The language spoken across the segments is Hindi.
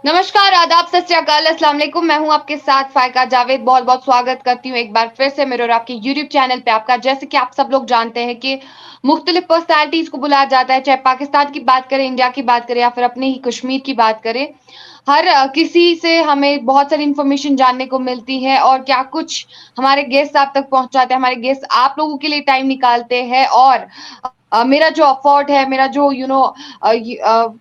नमस्कार, आदाब, सत श्री अकाल, अस्सलाम वालेकुम। मैं हूँ आपके साथ फ़ायका जावेद। बहुत-बहुत स्वागत करती हूँ एक बार फिर से मेरे और आपके यूट्यूब चैनल पे आपका। जैसे कि आप सब लोग जानते हैं कि मुख्तलिफ पर्सनैलिटीज़ को बुलाया जाता है, चाहे पाकिस्तान की बात करें, इंडिया की बात करें या फिर अपने ही कश्मीर की बात करें। हर किसी से हमें बहुत सारी इन्फॉर्मेशन जानने को मिलती है और क्या कुछ हमारे गेस्ट आप तक पहुँचाते हैं, हमारे गेस्ट आप लोगों के लिए टाइम निकालते हैं और मेरा जो एफर्ट है, मेरा जो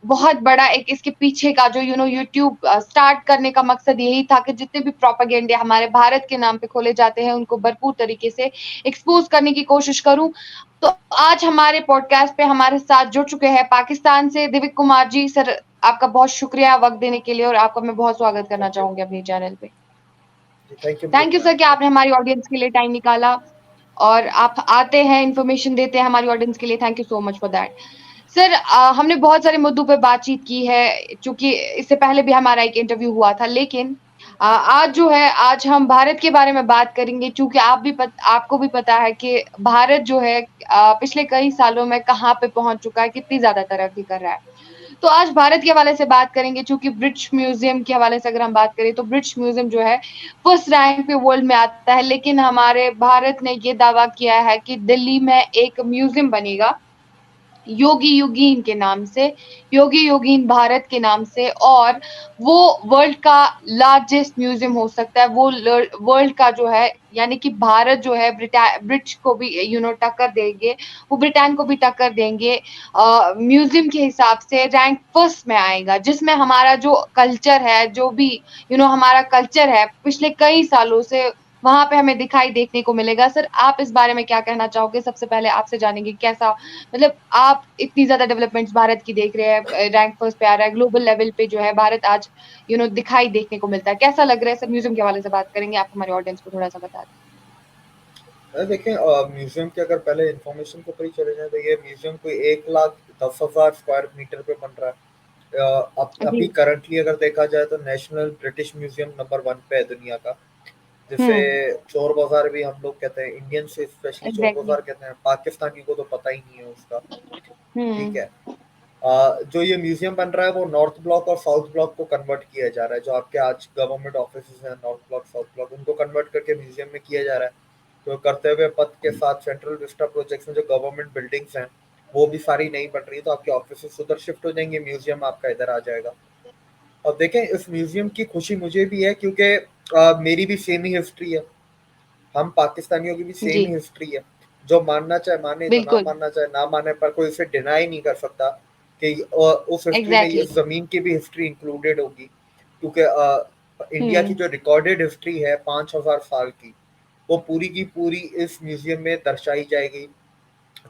बहुत बड़ा एक इसके पीछे का जो यूट्यूब स्टार्ट करने का मकसद यही था कि जितने भी प्रोपेगेंडे हमारे भारत के नाम पे खोले जाते हैं, उनको भरपूर तरीके से एक्सपोज़ करने की कोशिश करूँ। तो आज हमारे पॉडकास्ट पे हमारे साथ जुड़ चुके हैं पाकिस्तान से दिव्य कुमार जी। सर, आपका बहुत शुक्रिया वक़्त देने के लिए और आपका मैं बहुत स्वागत करना थैंक यू चाहूँगी अपने चैनल पे। जी, थैंक यू मुझे थैंक यू सर बुलाने कि के लिए। आपने हमारी ऑडियंस के लिए टाइम निकाला और आप आते हैं, इन्फॉर्मेशन देते हैं हमारी ऑडियंस के लिए। Thank you so much for that. Sir, हमने बहुत सारे मुद्दों पे बातचीत की है, चूँकि इससे पहले भी हमारा एक इंटरव्यू हुआ था, लेकिन आज जो है, आज हम भारत के बारे में बात करेंगे, चूँकि आपको भी पता है कि भारत जो है पिछले कई सालों में कहाँ पे पहुँच चुका है, कितनी ज़्यादा तरक्की कर रहा है। तो आज भारत के हवाले से बात करेंगे, चूँकि ब्रिटिश म्यूज़ियम के हवाले से अगर हम बात करें, तो ब्रिटिश म्यूज़ियम जो है, फर्स्ट रैंक पे वर्ल्ड में आता है, लेकिन हमारे भारत ने ये दावा किया है कि दिल्ली में एक म्यूज़ियम बनेगा योगी योगीन के नाम से, योगी योगीन भारत के नाम से, और वो वर्ल्ड का लार्जेस्ट म्यूजियम हो सकता है। वो वर्ल्ड का जो है, यानी कि भारत जो है ब्रिटिश को भी टक्कर देंगे, वो ब्रिटेन को भी टक्कर देंगे। म्यूजियम के हिसाब से रैंक फर्स्ट में आएगा, जिसमें हमारा जो कल्चर है, जो भी हमारा कल्चर है पिछले कई सालों से, वहां पे हमें दिखाई देखने को मिलेगा। सर, आप इस बारे में क्या कहना चाहोगे? सबसे पहले आपसे जानेंगे कैसा, मतलब आप इतनी ज़्यादा डेवलपमेंट्स भारत की देख रहे हैं, रैंक फर्स्ट पे आ रहा है, ग्लोबल लेवल पे जो है भारत आज दिखाई देखने को मिलता है। कैसा लग रहा है सर? म्यूज़ियम के हवाले से बात करेंगे, आप हमारे ऑडियंस को थोड़ा-सा बता दें। देखें, म्यूजियम की अगर पहले इंफॉर्मेशन के ऊपर ही चले जाए तो ये म्यूजियम कोई 1,10,000 स्क्वायर मीटर पे बन रहा है। अभी जी। करंटली अगर देखा जाए तो नेशनल ब्रिटिश म्यूजियम नंबर 1 पे है दुनिया का, जिसे हुँ, चोर बाजार भी हम लोग कहते हैं, इंडियन से स्पेशली चोर एग्ज़ैक्टली। बाजार कहते हैं, पाकिस्तानी को तो पता ही नहीं है उसका। ठीक हुँ, है। जो ये म्यूजियम बन रहा है वो नॉर्थ ब्लॉक और साउथ ब्लॉक को कन्वर्ट किया जा रहा है। जो आपके आज गवर्नमेंट ऑफिस हैं, नॉर्थ ब्लॉक साउथ ब्लॉक, उनको कन्वर्ट करके म्यूजियम में किया जा रहा है। तो करते हुए पथ के साथ सेंट्रल विस्टा प्रोजेक्ट्स में जो गवर्नमेंट बिल्डिंग्स हैं वो भी सारी नई बन रही है, तो आपके ऑफिस उधर शिफ्ट हो जाएंगे, म्यूजियम आपका इधर आ जाएगा। और देखें, इस म्यूजियम की खुशी मुझे भी है क्योंकि मेरी भी सेम ही हिस्ट्री है, हम पाकिस्तानियों की भी सेम जी, ही हिस्ट्री है। जो मानना चाहे माने, जो ना बिल्कुल, मानना चाहे ना माने, पर कोई इसे डिनाई नहीं कर सकता कि उस हिस्ट्री में एग्ज़ैक्टली। इस जमीन की भी हिस्ट्री इंक्लूडेड होगी, क्योंकि इंडिया की हुँ, जो रिकॉर्डेड हिस्ट्री है 5,000 साल की, वो पूरी की पूरी इस म्यूजियम में दर्शाई जाएगी।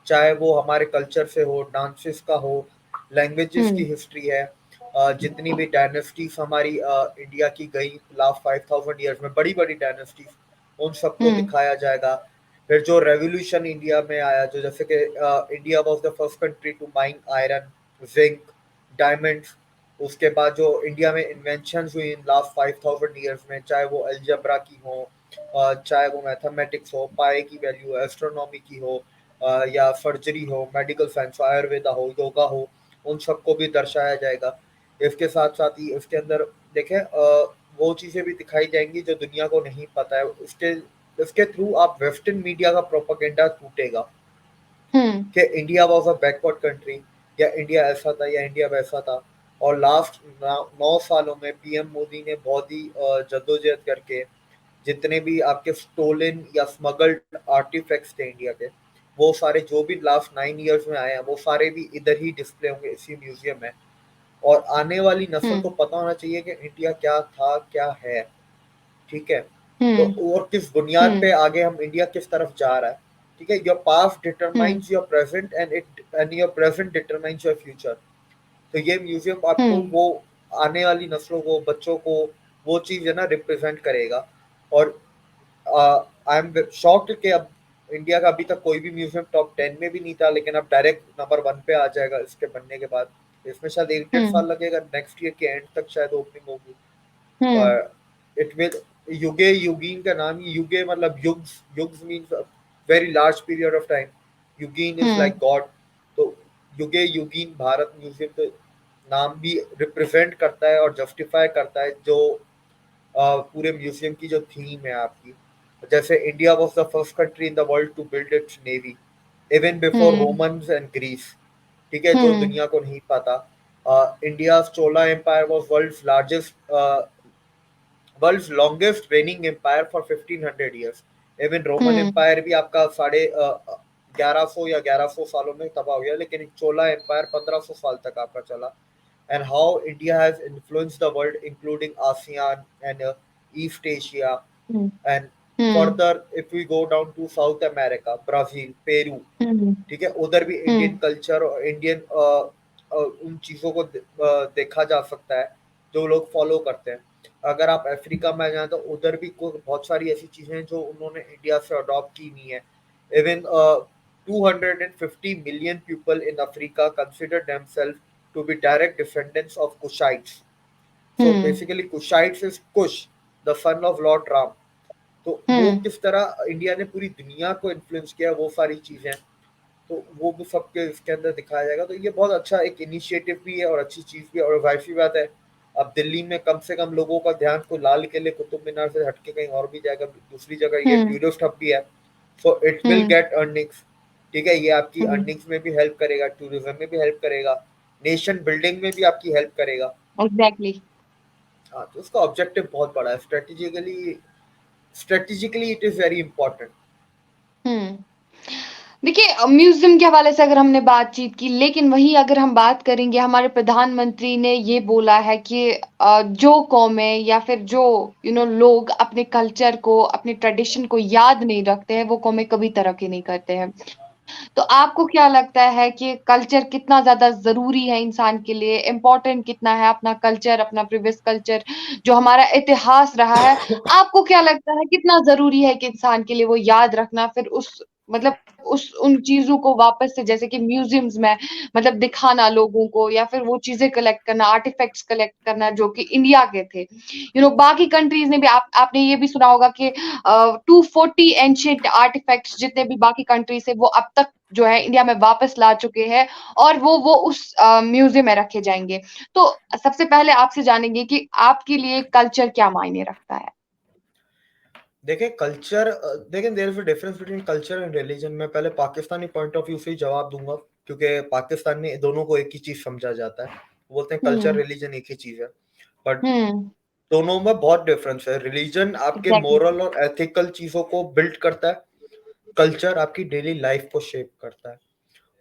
चाहे वो हमारे कल्चर से हो, डांसेस का हो, लैंग्वेजेस की हुँ, हिस्ट्री है, जितनी भी डायनेस्टीज हमारी इंडिया की गई लास्ट 5,000 ईयर्स में, बड़ी बड़ी डायनेस्टीज, उन सबको हुँ, दिखाया जाएगा। फिर जो रेवोल्यूशन इंडिया में आया, जो जैसे कि India was the first country to mine iron, zinc, diamonds. उसके बाद जो इंडिया में इन्वेंशन हुई इन लास्ट 5,000 ईयर्स में, चाहे वो अलजबरा की हो, चाहे वो मैथमेटिक्स हो, पाए की वैल्यू, एस्ट्रोनॉमी की हो, या सर्जरी हो, मेडिकल साइंस, आयुर्वेदा हो, योगा हो, उन सबको भी दर्शाया जाएगा। इसके साथ साथ ही इसके अंदर देखें, वो चीज़ें भी दिखाई जाएंगी जो दुनिया को नहीं पता है। इसके इसके थ्रू आप वेस्टर्न मीडिया का प्रोपेगेंडा टूटेगा हुँ, कि India was a backward country, या इंडिया ऐसा था, या इंडिया वैसा था। और लास्ट 9 सालों में पीएम मोदी ने बहुत ही जद्दोजहद करके जितने भी आपके स्टोलन या स्मगल्ड आर्टिफैक्ट्स थे इंडिया के, वो सारे जो भी लास्ट 9 ईयर्स में आए हैं, वो सारे भी इधर ही डिस्प्ले होंगे इसी म्यूजियम में। और आने वाली नस्ल हुँ, को पता होना चाहिए कि इंडिया क्या था, क्या है। ठीक है। तो हुँ, और किस बुनियाद पे हुँ, आगे हम इंडिया किस तरफ जा रहा है। ठीक है। Your past hmm, determines your present and your present determines your future. तो ये म्यूजियम आपको हुँ, वो आने वाली नस्लों को, बच्चों को, वो चीज है ना रिप्रेजेंट करेगा। और आई एम शॉक्ड कि अब इंडिया का अभी तक कोई भी म्यूजियम टॉप 10 में भी नहीं था, लेकिन अब डायरेक्ट नंबर 1 पे आ जाएगा इसके बनने के बाद। इसमें शायद 1 डेढ़ साल हुँ, लगेगा, नेक्स्ट ईयर के एंड तक शायद ओपनिंग होगी। हुँ, और इट विल, युगे युगीन का नाम ही, युगे मतलब yugs, yugs means very large period of time, युगीन इज हुँ, लाइक गॉड। तो युगे युगीन भारत म्यूजियम, तो नाम भी रिप्रेजेंट करता है और जस्टिफाई करता है जो पूरे म्यूजियम की जो थीम है आपकी। जैसे India was the first country in the world to build its navy even before uh, Romans and Greece, ठीक है, जो हुँ, दुनिया को नहीं पता। India Chola empire was world's longest reigning empire for 1500 years. Even Roman uh, empire भी आपका साढ़े 1100 या 1100 सालों में तबाह हो गया, लेकिन चोला एम्पायर 1500 साल तक आपका चला। And how India has influenced the world, including ASEAN and East Asia. Hmm, And hmm, further, if we go down to South America, Brazil, Peru, हुँ, ठीक है, उधर भी इंडियन हुँ, कल्चर और इंडियन उन चीज़ों को देखा जा सकता है जो लोग फॉलो करते हैं। अगर आप अफ्रीका में जाएं तो उधर भी बहुत सारी ऐसी चीज़ें हैं जो उन्होंने इंडिया से अडॉप्ट की हुई हैं। Even 250 million people in Africa consider themselves to be direct descendants of Kushites. So hmm, basically Kushites is Kush, the son of Lord Ram. तो वो हुँ, किस तरह इंडिया ने पूरी दुनिया को इन्फ्लुएंस किया, वो सारी चीजें, तो वो भी सबके इसके अंदर दिखाया जाएगा। तो ये बहुत अच्छा एक इनिशिएटिव भी है और अच्छी चीज भी है। और वैसी बात है, अब दिल्ली में कम से कम लोगों का ध्यान को लाल किले कुतुब मीनार से हटके कहीं और भी जाएगा, दूसरी जगह ये हुँ, टूरिस्ट हब भी है। So it will uh, get earnings, ठीक है, ये आपकी हुँ, अर्निंग्स में भी हेल्प करेगा, टूरिज्म में भी हेल्प करेगा, नेशन बिल्डिंग में भी आपकी हेल्प करेगा। एग्ज़ैक्टली। हाँ, तो उसका ऑब्जेक्टिव बहुत बड़ा है, strategically it is very important. Hmm. देखिए म्यूज़ियम के हवाले से अगर हमने बातचीत की, लेकिन वहीं अगर हम बात करेंगे हमारे प्रधानमंत्री ने ये बोला है कि जो कौमें या फिर जो लोग अपने कल्चर को, अपने ट्रेडिशन को याद नहीं रखते हैं, वो कौमें कभी तरक्की नहीं करते हैं। तो आपको क्या लगता है कि कल्चर कितना ज़्यादा ज़रूरी है इंसान के लिए? इम्पोर्टेंट कितना है अपना कल्चर, अपना प्रीवियस कल्चर, जो हमारा इतिहास रहा है, आपको क्या लगता है कितना ज़रूरी है कि इंसान के लिए वो याद रखना फिर उस मतलब उस उन चीज़ों को वापस से जैसे कि म्यूज़ियम्स में मतलब दिखाना लोगों को या फिर वो चीज़ें कलेक्ट करना, आर्टिफैक्ट्स कलेक्ट करना जो कि इंडिया के थे। बाकी कंट्रीज़ ने भी आपने ये भी सुना होगा कि 240 एंशिएंट आर्टिफैक्ट्स जितने भी बाकी कंट्रीज़ है वो अब तक जो है इंडिया में वापस ला चुके हैं और वो उस म्यूज़ियम में रखे जाएँगे। तो सबसे पहले आपसे जानेंगे कि आपके लिए कल्चर क्या मायने रखता है? देखिए कल्चर, देखिए there is a difference between culture and religion. मैं पहले पाकिस्तानी पॉइंट ऑफ व्यू से ही जवाब दूंगा, क्योंकि पाकिस्तान में दोनों को एक ही चीज समझा जाता है, वो बोलते हैं कल्चर हुँ, रिलीजन एक ही चीज है। बट हुँ, दोनों में बहुत डिफरेंस है। रिलीजन आपके एग्ज़ैक्टली, मोरल और एथिकल चीजों को बिल्ड करता है, कल्चर आपकी डेली लाइफ को शेप करता है।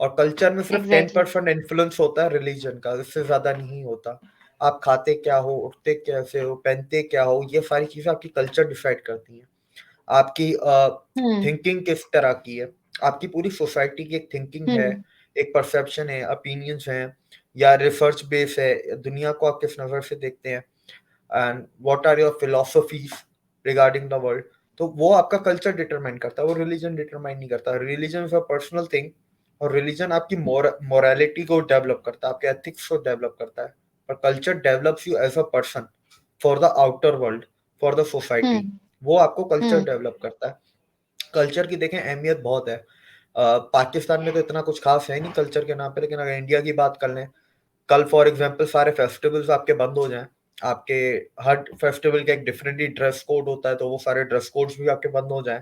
और कल्चर में सिर्फ टेन एग्ज़ैक्टली। परसेंट इन्फ्लुएंस होता है रिलीजन का, इससे ज्यादा नहीं होता। आप खाते क्या हो, उठते कैसे हो, पहनते क्या हो, ये सारी चीजें आपकी कल्चर डिसाइड करती हैं। आपकी हुँ, थिंकिंग किस तरह की है, आपकी पूरी सोसाइटी की एक थिंकिंग है, हुँ, एक परसेप्शन है, ओपिनियंस हैं, या रिसर्च बेस है, दुनिया को आप किस नज़र से देखते हैं, and what are your philosophies regarding the world. तो वो आपका कल्चर डिटरमाइन करता है, वो रिलीजन डिटरमाइन नहीं करता। Religion is a personal thing, और रिलीजन आपकी मोरालिटी को डेवलप करता है, आपके एथिक्स को डेवलप करता है। पर culture develops you as a person for the outer world, for the uh, society. वो आपको कल्चर हुँ, डेवलप करता है। कल्चर की देखें अहमियत बहुत है। पाकिस्तान में तो इतना कुछ खास है नहीं कल्चर के नाम पे, लेकिन अगर इंडिया की बात कर लें, कल फॉर एग्जांपल सारे फेस्टिवल्स आपके बंद हो जाएं, आपके हर फेस्टिवल का एक डिफरेंट ही ड्रेस कोड होता है, तो वो सारे ड्रेस कोड्स भी आपके बंद हो जाएं,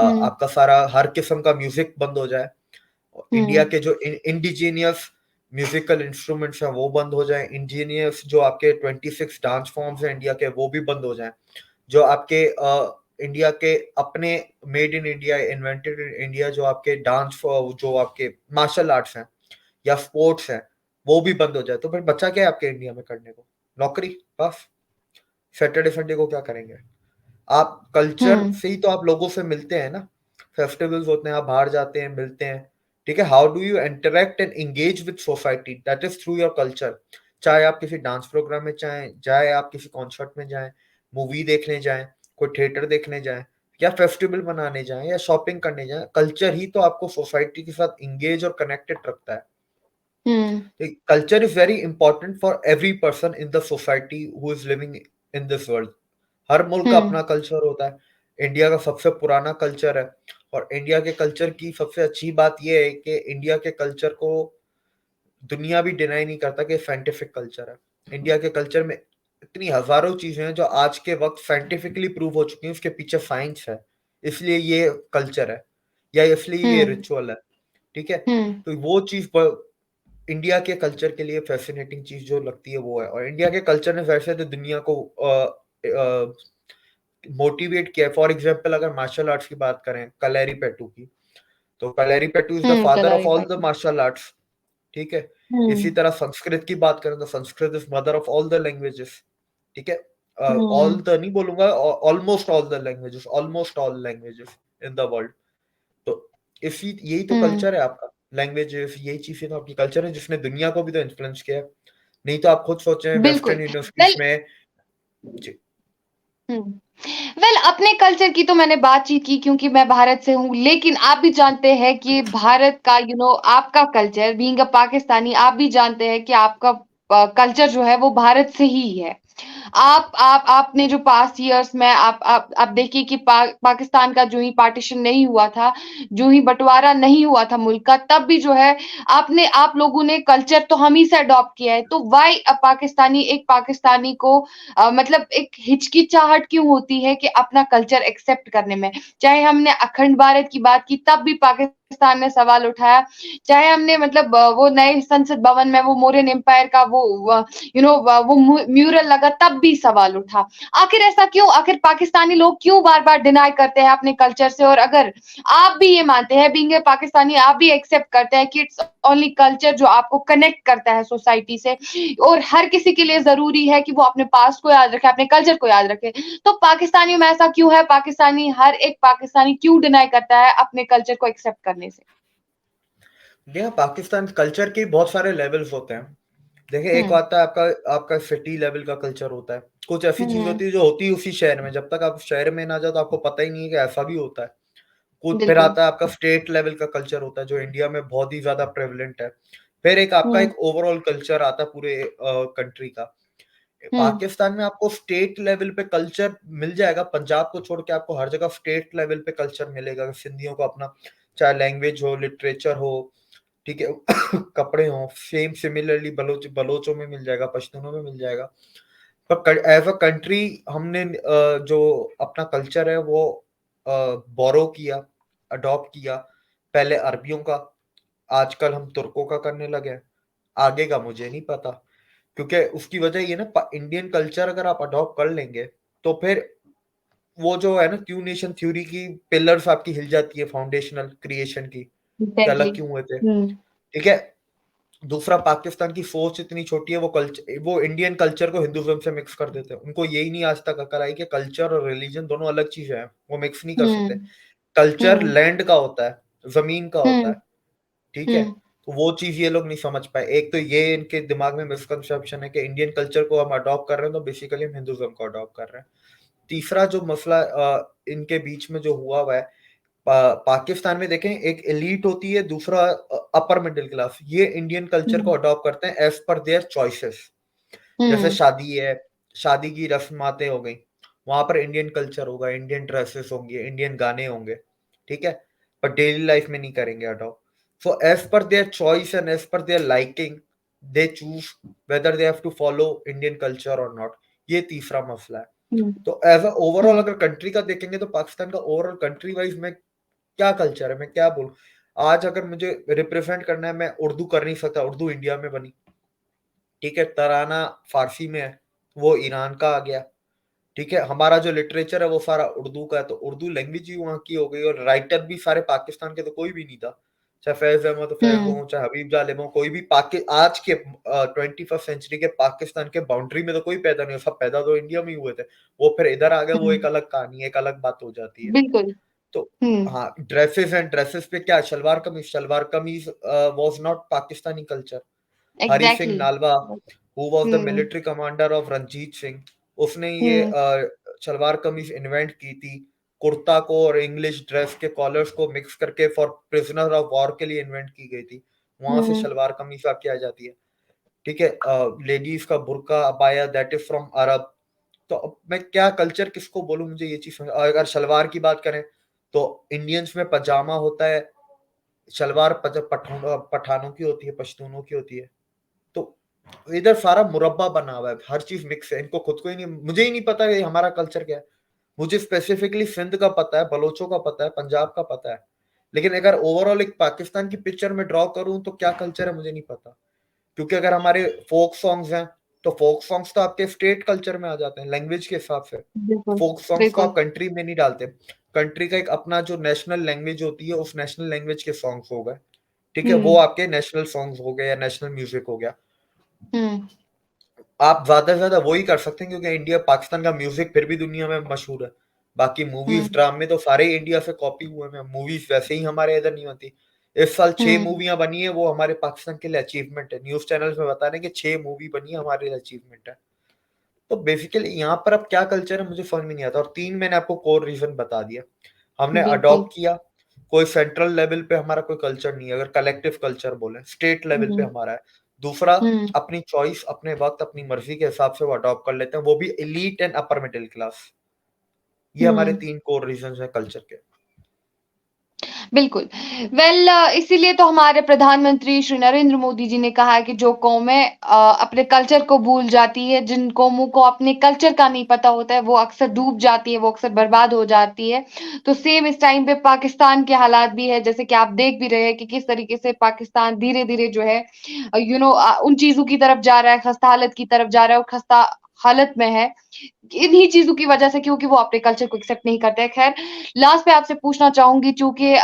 हुँ, आपका सारा हर किस्म का म्यूजिक बंद हो जाए, इंडिया हुँ, के जो इंडिजीनियस म्यूजिकल इंस्ट्रूमेंट्स हैं वो बंद हो जाएं, इंजीनियर्स जो आपके 26 डांस फॉर्म्स हैं इंडिया के वो भी बंद हो जाएं, जो आपके इंडिया के अपने made in India, invented in India जो आपके डांस, जो आपके मार्शल आर्ट्स हैं या स्पोर्ट्स हैं, वो भी बंद हो जाए, तो फिर बचा क्या है आपके इंडिया में करने को? नौकरी, बस। सैटरडे संडे को क्या करेंगे? आप कल्चर हुँ, से ही तो आप लोगों से मिलते हैं ना, फेस्टिवल्स होते हैं, आप बाहर जाते हैं, मिलते हैं, ठीक है। How do you interact and engage with society, that is through your culture. चाहे आप किसी डांस प्रोग्राम में जाएं, चाहे आप किसी कॉन्सर्ट में जाएं, मूवी देखने जाएं, कोई थिएटर देखने जाएं, या फेस्टिवल मनाने जाएं, या शॉपिंग करने जाएं, कल्चर ही तो आपको सोसाइटी के साथ इंगेज और कनेक्टेड रखता है। Hmm, culture is very important for every person in the society who is living in this world. हर मुल्क का हुँ, अपना कल्चर होता है। इंडिया का सबसे पुराना कल्चर है, और इंडिया के कल्चर की सबसे अच्छी बात यह है कि इंडिया के कल्चर को दुनिया भी डिनाई नहीं करता कि साइंटिफिक कल्चर है। इंडिया के कल्चर में इतनी हजारों चीजें हैं जो आज के वक्त साइंटिफिकली प्रूव हो चुकी हैं, उसके पीछे साइंस है, इसलिए ये कल्चर है या इसलिए ये हुँ, रिचुअल है। ठीक है, हुँ, तो वो चीज इंडिया के कल्चर के लिए फैसिनेटिंग चीज जो लगती है वो है। और इंडिया के कल्चर ने वैसे तो दुनिया को मोटिवेट किया है। फॉर एग्जाम्पल अगर मार्शल आर्ट्स की बात करें, कलरीपयट्टू की, तो Kalaripayattu is the uh, father of all the Kalaripayattu. Martial arts. ठीक है, इसी हुँ, तरह संस्कृत की बात करें तो Sanskrit is mother of all the languages. ठीक है, ऑल हुँ, द नहीं बोलूंगा, almost all the languages, almost all languages in the world. तो इसी यही तो हुँ, कल्चर है आपका, लैंग्वेजेस, यही चीजें तो आपकी कल्चर है जिसने दुनिया को भी तो इन्फ्लुएंस किया है। नहीं तो आप खुद सोचें बिल्कुल। वेस्टर्न यूनिवर्सिटीज वेल में। जी। हुँ। वेल अपने कल्चर की तो मैंने बातचीत की क्योंकि मैं भारत से हूँ, लेकिन आप भी जानते हैं कि भारत का आपका कल्चर बीइंग अ पाकिस्तानी आप भी जानते हैं कि आपका कल्चर जो है वो भारत से ही है। आपने जो पास्ट इयर्स में आप देखिए कि पाकिस्तान का जो ही पार्टीशन नहीं हुआ था, जो ही बँटवारा नहीं हुआ था मुल्क का, तब भी जो है आप लोगों ने कल्चर तो हम ही से अडॉप्ट किया है। तो व्हाई एक पाकिस्तानी को मतलब एक हिचकिचाहट क्यों होती है कि अपना कल्चर एक्सेप्ट करने में? चाहे हमने अखंड भारत की बात की तब भी पाकिस्तान ने सवाल उठाया, चाहे हमने मतलब वो नए संसद भवन में वो मौर्यन एम्पायर का वो म्यूरल लगा तब भी सवाल उठा। आखिर ऐसा क्यों? आखिर पाकिस्तानी लोग क्यों बार-बार डिनाई करते हैं अपने कल्चर से? और अगर आप भी ये मानते हैं बीइंग ए पाकिस्तानी आप भी एक्सेप्ट करते हैं कि इट्स ओनली कल्चर जो आपको कनेक्ट करता है सोसाइटी से और हर किसी के लिए ज़रूरी है कि वो अपने पास्ट को याद रखे, अपने कल्चर को याद रखे। तो पाकिस्तानियों में ऐसा क्यों है? हर एक पाकिस्तानी क्यों डिनाई करता है अपने कल्चर को एक्सेप्ट करने से? देखिए, पाकिस्तान कल्चर के बहुत सारे लेवल्स होते हैं। देखिए, एक हुँ, आता है आपका आपका सिटी लेवल का कल्चर होता है। कुछ ऐसी चीज हुँ, होती है जो होती है उसी शहर में, जब तक आप शहर में ना जाओ तो आपको पता ही नहीं है कि ऐसा भी होता है। कुछ फिर बिल्कुल। आता है आपका स्टेट लेवल का कल्चर होता है जो इंडिया में बहुत ही ज्यादा प्रेवलेंट है। फिर एक आपका हुँ, एक ओवरऑल कल्चर आता है पूरे कंट्री का। हुँ, पाकिस्तान में आपको स्टेट लेवल पे कल्चर मिल जाएगा, पंजाब को छोड़ के आपको हर जगह स्टेट लेवल पे कल्चर मिलेगा। सिंधियों को अपना, चाहे लैंग्वेज हो, लिटरेचर हो, ठीक है, कपड़े हो, सेम सिमिलरली बलोचों में मिल जाएगा, पश्तूनों में मिल जाएगा। पर एज अ कंट्री हमने जो अपना कल्चर है वो बोरो किया, अडॉप्ट किया, पहले अरबियों का, आजकल हम तुर्कों का करने लगे हैं। आगे का मुझे नहीं पता, क्योंकि उसकी वजह ये ना, इंडियन कल्चर अगर आप अडॉप्ट कर लेंगे तो फिर वो जो है ना, ट्यू नेशन थ्योरी की पिलर्स आपकी हिल जाती है, फाउंडेशनल क्रिएशन की, कि एग्ज़ैक्टली। अलग क्यों हुए थे। हुँ, ठीक है, दूसरा, पाकिस्तान की सोच इतनी छोटी है, वो इंडियन कल्चर को हिंदुइज्म से मिक्स कर देते हैं। उनको यही नहीं आज तक अकल आई कि कल्चर और रिलीजन दोनों अलग चीजें हैं, वो मिक्स नहीं कर हुँ, सकते। कल्चर हुँ, लैंड का होता है, जमीन का होता हुँ, है। ठीक है, हुँ, तो वो चीज ये लोग नहीं समझ पाए। एक तो ये इनके दिमाग में मिसकंसेप्शन है कि इंडियन कल्चर को हम अडॉप्ट कर रहे हैं तो बेसिकली हम हिंदुइज्म को अडॉप्ट कर रहे हैं। तीसरा जो मसला इनके बीच में जो हुआ है, पाकिस्तान में देखें, एक एलीट होती है, दूसरा अपर मिडिल क्लास, ये इंडियन कल्चर को हुँ, अडॉप्ट करते हैं एज पर देयर चॉइसेस। जैसे हुँ, शादी है, शादी की रस्मातें हो गई, वहां पर इंडियन कल्चर होगा, इंडियन ड्रेसेस होंगे, इंडियन गाने होंगे। ठीक है, पर डेली लाइफ में नहीं करेंगे adopt. So as per their choice and as per their liking they choose whether they have to follow Indian culture और नॉट। ये तीसरा मसला है। हुँ, तो एज अ ओवरऑल हुँ, अगर कंट्री का देखेंगे तो पाकिस्तान का ओवरऑल कंट्री वाइज में क्या कल्चर है, मैं क्या बोलूं। आज अगर मुझे रिप्रेजेंट करना है, मैं उर्दू कर नहीं सकता, उर्दू इंडिया में बनी। ठीक है, तराना फारसी में है, वो ईरान का आ गया। ठीक है, हमारा जो लिटरेचर है वो सारा उर्दू का है, तो उर्दू लैंग्वेज ही वहाँ की हो गई। और राइटर भी सारे पाकिस्तान के तो कोई भी नहीं था, चाहे फैज अहमद फैज हुँ, हो, चाहे हबीब जालिम हो, कोई भी आज के 21st सेंचुरी के पाकिस्तान के बाउंड्री में तो कोई पैदा नहीं हो, सब पैदा तो इंडिया में ही हुए थे। वो फिर इधर आ गए, वो एक हुँ, अलग कहानी है, एक अलग बात हो जाती है। बिल्कुल। तो हुँ, हाँ, ड्रेसेस पे क्या, शलवार कमीज वाज नॉट पाकिस्तानी culture. Hari Singh exactly. Nalwa, who was the uh, military commander of Ranjit Singh, उसने ये हुँ, सलवार कमीज इन्वेंट की थी। कुर्ता को और इंग्लिश ड्रेस के कॉलर्स को मिक्स करके फॉर प्रिजनर ऑफ वॉर के लिए इन्वेंट की गई थी। वहां से हुँ, सलवार कमीज आपकी आ जाती है। ठीक है, लेडीज का बुर्का अबाया दैट इज फ्रॉम अरब। तो अब मैं क्या कल्चर किसको बोलूं, मुझे ये चीज समझ। और अगर सलवार की बात करें तो इंडियंस में पजामा होता है, शलवार पठानों की होती है, पश्तूनों की होती है। तो इधर सारा मुरब्बा बना हुआ है, हर चीज मिक्स है, इनको खुद को ही नहीं, मुझे ही नहीं पता कि हमारा कल्चर क्या है। मुझे स्पेसिफिकली सिंध का पता है, बलोचों का पता है, पंजाब का पता है, लेकिन अगर ओवरऑल एक पाकिस्तान की पिक्चर में ड्रॉ करूं तो क्या कल्चर है मुझे नहीं पता। क्योंकि अगर हमारे फोक सॉन्ग्स हैं तो फोक सॉन्ग्स तो आपके स्टेट कल्चर में आ जाते हैं लैंग्वेज के हिसाब से। बिल्कुल, फोक सॉन्ग्स को बिल्कुल। आप कंट्री में नहीं डालते। कंट्री का एक अपना जो नेशनल लैंग्वेज होती है, उस नेशनल लैंग्वेज के सॉन्ग्स हो गए, ठीक है, वो हुँ, आपके नेशनल सॉन्ग्स हो गए या नेशनल म्यूजिक हो गया। हुँ, आप ज्यादा से ज्यादा वही कर सकते हैं, क्योंकि इंडिया पाकिस्तान का म्यूजिक फिर भी दुनिया में मशहूर है। बाकी मूवीज हुँ, ड्रामे तो सारे इंडिया से कॉपी हुए हैं, मूवीज वैसे ही हमारे इधर नहीं होती। इस साल 6 हुँ, मूवियां बनी है, वो हमारे पाकिस्तान के लिए अचीवमेंट है। न्यूज चैनल्स में बता रहे हैं कि 6 मूवी बनी है, हमारे लिए अचीवमेंट है। तो बेसिकली यहाँ पर अब क्या कल्चर है मुझे समझ में नहीं आता। और 3 मैंने आपको कोर रीजन बता दिया। हमने बिल्कुल। अडॉप्ट किया, कोई सेंट्रल लेवल पे हमारा कोई कल्चर नहीं है, अगर कलेक्टिव कल्चर बोले स्टेट लेवल पे हुँ, हमारा है। दूसरा, हुँ, अपनी चॉइस, अपने वक्त, अपनी मर्जी के हिसाब से वो अडॉप्ट कर लेते हैं, वो भी elite and upper middle class. ये हमारे हुँ। 3 कोर रीजन है कल्चर के। बिल्कुल। इसीलिए तो हमारे प्रधानमंत्री श्री नरेंद्र मोदी जी ने कहा है कि जो कौमें अपने कल्चर को भूल जाती है, जिन कौमों को अपने कल्चर का नहीं पता होता है, वो अक्सर डूब जाती है, वो अक्सर बर्बाद हो जाती है। तो सेम इस टाइम पे पाकिस्तान के हालात भी है, जैसे कि आप देख भी रहे हैं कि किस तरीके से पाकिस्तान धीरे-धीरे जो है उन चीज़ों की तरफ जा रहा है, खस्ता हालत की तरफ जा रहा है और खस्ता हालत में है। इन्हीं चीज़ों की वजह से, क्योंकि वो अपने कल्चर को एक्सेप्ट नहीं करते हैं। ख़ैर, लास्ट पे आपसे पूछना चाहूँगी, चूँकि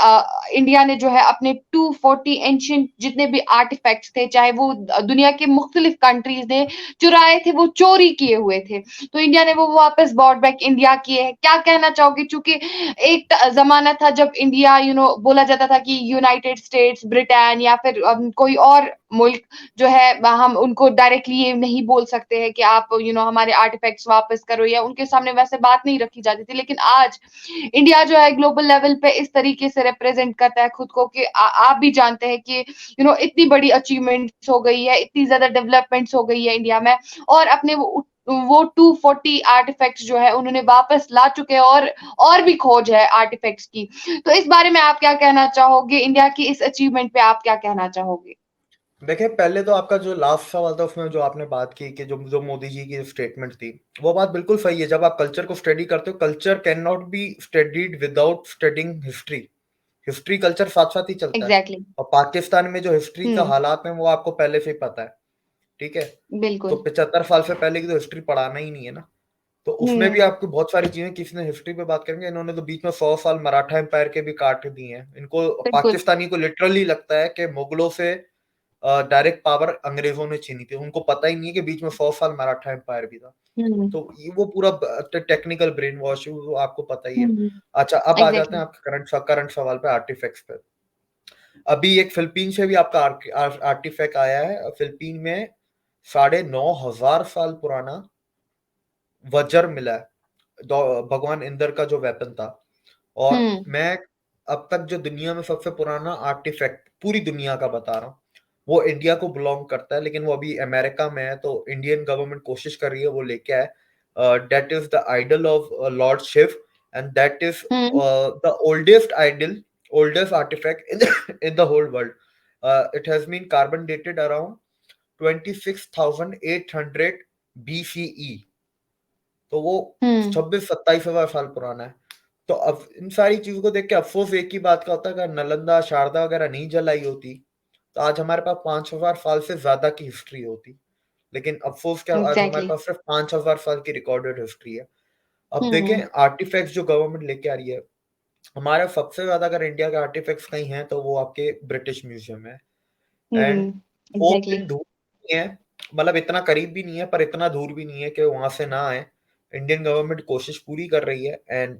इंडिया ने जो है अपने 240 एंशिएंट जितने भी आर्टिफैक्ट्स थे, चाहे वो दुनिया के मुख्तलिफ कंट्रीज़ ने चुराए थे, वो चोरी किए हुए थे। तो इंडिया ने वो वापस बॉट बैक इंडिया किए हैं। क्या कहना चाहोगे? चूँकि एक ज़माना था जब इंडिया बोला जाता था कि यूनाइटेड स्टेट्स, ब्रिटेन या फिर कोई और मुल्क जो है हम उनको डायरेक्टली ये नहीं बोल सकते हैं कि आप हमारे आर्टिफैक्ट्स वापस करो, या उनके सामने वैसे बात नहीं रखी जाती थी। लेकिन आज इंडिया जो है ग्लोबल लेवल पे इस तरीके से रिप्रेजेंट करता है खुद को कि आप भी जानते हैं कि इतनी बड़ी अचीवमेंट्स हो गई है, इतनी ज्यादा डेवलपमेंट्स हो गई है इंडिया में, और अपने वो 240 आर्टिफैक्ट्स जो है उन्होंने वापस ला चुके हैं, और भी खोज है आर्टिफैक्ट्स की। तो इस बारे में आप क्या कहना चाहोगे? इंडिया की इस अचीवमेंट पे आप क्या कहना चाहोगे? देखिए, पहले तो आपका जो लास्ट सवाल था उसमें जो आपने बात की कि जो जो मोदी जी की स्टेटमेंट थी, वो बात बिल्कुल सही है। जब आप कल्चर को स्टडी करते हो, culture can not be studied without studying history. History culture साथ-साथ ही चलता है। Exactly exactly. और पाकिस्तान में जो हिस्ट्री का हम्म। हालात है वो आपको पहले से ही पता है, ठीक है? तो बिल्कुल। 75 साल से पहले की तो हिस्ट्री पढ़ाना ही नहीं है ना। तो उसमें भी हम्म। आपको बहुत सारी चीज़ें, किसी ने हिस्ट्री पे बात करेंगे, इन्होंने तो बीच में 100 साल मराठा एम्पायर के भी काट दिए हैं। इनको बिल्कुल। पाकिस्तानी को लिटरली लगता है कि मुगलों से डायरेक्ट पावर अंग्रेजों ने छीनी थी। उनको पता ही नहीं है कि बीच में 100 साल मराठा एम्पायर भी था। हम्म। तो ये वो पूरा टेक्निकल ब्रेन वॉश वो आपको पता ही है। हम्म। अच्छा, अब आ जाते एग्जैक्टली। हैं आपके करंट सवाल पे, आर्टिफैक्ट्स पे। अभी एक फिलीपीन से भी आपका आर्टिफैक्ट आया है। फिलीपीन में 9,500 साल पुराना वज्र मिला है, भगवान इंद्र का जो वेपन था। और हम्म। मैं अब तक जो दुनिया में सबसे पुराना आर्टिफैक्ट पूरी दुनिया का बता रहा हूँ, वो इंडिया को बिलोंग करता है, लेकिन वो अभी अमेरिका में है। तो इंडियन गवर्नमेंट कोशिश कर रही है वो लेके आए। That is the idol of Lord Shiva, and that is hmm. The oldest artifact in the whole world. It has been carbon dated around 26,800 BCE। तो वो हम्म। 26-27 हजार साल पुराना है। तो अब इन सारी चीजों को देख के अफसोस एक ही बात का होता है, अगर नालंदा, शारदा वगैरह नहीं जलाई होती तो आज हमारे पास 5,000 साल से ज्यादा की हिस्ट्री होती। लेकिन अफसोस क्या, आज हमारे एग्जैक्टली। पास सिर्फ 5,000 साल की रिकॉर्डेड हिस्ट्री है। अब देखें हम्म। आर्टिफैक्ट्स जो गवर्नमेंट लेके आ रही है, हमारे सबसे ज्यादा अगर इंडिया के आर्टिफैक्ट्स कहीं हैं तो वो आपके ब्रिटिश म्यूजियम में। एंड हम्म। वो एग्जैक्टली। दिन दूर नहीं है, मतलब इतना करीब भी नहीं है पर इतना दूर भी नहीं है कि वहां से ना आए। इंडियन गवर्नमेंट कोशिश पूरी कर रही है। एंड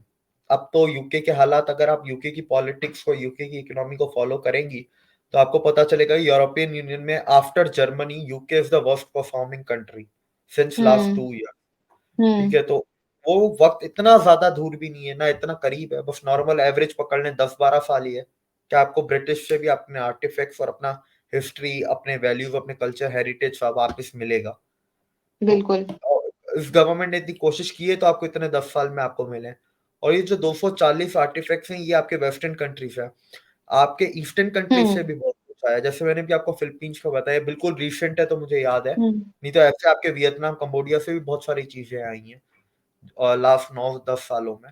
अब तो यूके के हालात, अगर आप यूके की पॉलिटिक्स को, यूके की इकोनॉमी को फॉलो करेंगी तो आपको पता चलेगा यूरोपियन यूनियन में after Germany UK is the worst performing country since last hmm. 2 year. ठीक हम्म। है, तो वो वक्त इतना ज्यादा दूर भी नहीं है ना इतना करीब है, बस नॉर्मल एवरेज पकड़ लें 10-12 साल ही है कि आपको ब्रिटिश से भी अपने आर्टिफैक्ट्स और अपना हिस्ट्री, अपने वैल्यूज, अपने कल्चर हेरिटेज सब वापस मिलेगा। तो बिल्कुल। इस गवर्नमेंट ने इतनी कोशिश की है तो आपको इतने 10 साल में आपको मिले। और ये जो 240 आर्टिफैक्ट्स हैं ये आपके वेस्टर्न कंट्रीज है। आपके ईस्टर्न कंट्री से हुँ, भी बहुत कुछ आया। जैसे मैंने भी आपको फ़िलीपींस का बताया, बिल्कुल रिसेंट है तो मुझे याद है। हुँ, नहीं तो ऐसे आपके वियतनाम, कंबोडिया से भी बहुत सारी चीज़ें आई हैं लास्ट 9-10 सालों में।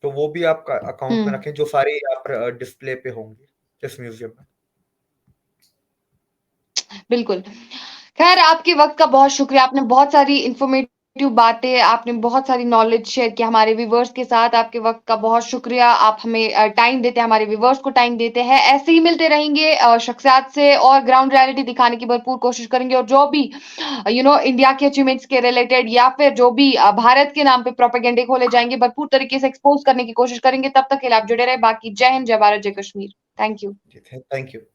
तो वो भी आप अकाउंट में हुँ। रखें, जो सारे यहाँ पर डिस्प्ले पे होंगे इस म्यूज़ियम में। बिल्कुल। ख़ैर आपके वक़्त का बहुत शुक्रिया, आपने बहुत सारी इन्फॉर्मेटिव बातें, आपने बहुत सारी नॉलेज शेयर की हमारे व्यूअर्स के साथ, आपके वक़्त का बहुत शुक्रिया। आप हमें टाइम देते हैं, हमारे व्यूअर्स को टाइम देते हैं। ऐसे ही मिलते रहेंगे शख्सियात से और ग्राउंड रियलिटी दिखाने की भरपूर कोशिश करेंगे और जो भी इंडिया के अचीवमेंट्स के रिलेटेड या फिर जो भी भारत के नाम पे प्रोपेगेंडे खोले जाएँगे, भरपूर तरीके से एक्सपोज़ करने की कोशिश करेंगे। तब तक के लिए आप जुड़े रहें। बाकी जय हिंद, जय भारत, जय कश्मीर। Thank you. जी, थैंक यू।